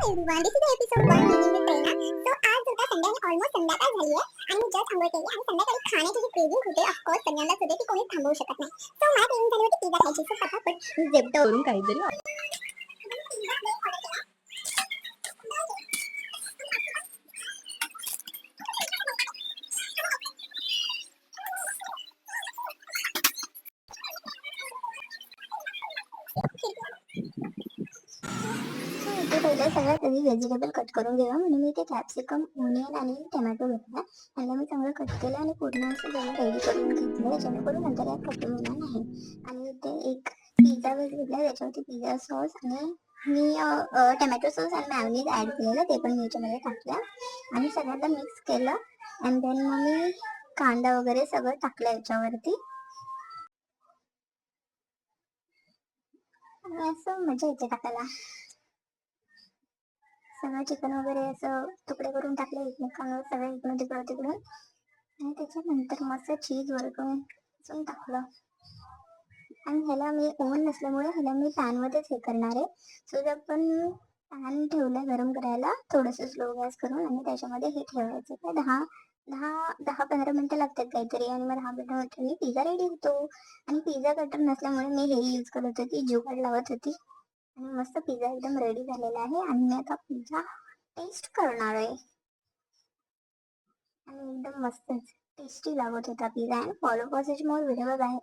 Everyone, this is episode 1 meeting with Prerna. So आज होता Sunday आणि ऑलमोस्ट संध्याकाळ झाली आहे आणि जस्ट अंघोळ केली आणि संध्याकाळी खाण्याची जी क्रेविंग होते ऑफकोर्स सगळ्यांनाच होते ती कोणीच थांबवू शकत नाही. सो मला क्रेविंग झाली होती पिझ्झा खायची. सो पटापट झेप्टोवरून काहीतरी इथे पहिलं सगळ्यात आधी व्हेजिटेबल कट करून घेऊया म्हणून मी ते कॅप्सिकम, ओनियन आणि टोमॅटो घेतला. ह्याला मी चांगलं कट केलं आणि पूर्ण असं सगळं रेडी करून घेतलं जेणेकरून नंतर यात प्रॉब्लेम होणार नाही. आणि इथे एक पिझ्झा बेस घेतला, त्याच्यावरती पिझ्झा सॉस आणि मी टोमॅटो सॉस आणि मॅयोनीज ॲड केलेलं, ते पण मी याच्यामध्ये टाकलं आणि सगळ्यांना मिक्स केलं. अँड देन मग मी कांदा वगैरे सगळं टाकलं याच्यावरती. आणि असं मजा येते टाकायला. सगळं चिकन वगैरे असं तुकडे करून टाकले एकमेकांवर, सगळं इकडून तिकडून आणि त्याच्यानंतर मस्त चीज वरतून टाकलं. आणि ह्याला मी ओव्हन नसल्यामुळे ह्याला मी पॅनमध्येच हे करणार आहे. सो जर आपण पॅन ठेवलं गरम करायला थोडंसं स्लो गॅस करून आणि त्याच्यामध्ये हे ठेवायचं काय 10-15 मिनटं लागतात काहीतरी आणि मग 10 मिनटांनी पिझ्झा रेडी होतो. आणि पिझ्झा कटर नसल्यामुळे मी हे यूज करत होती, जुगाड लावत होती आणि मस्त पिझ्झा एकदम रेडी झालेला आहे. आणि मी आता पिझ्झा टेस्ट करणार आहे आणि एकदम मस्तच टेस्टी लागत होता पिझ्झा. आणि follow for such more video bye.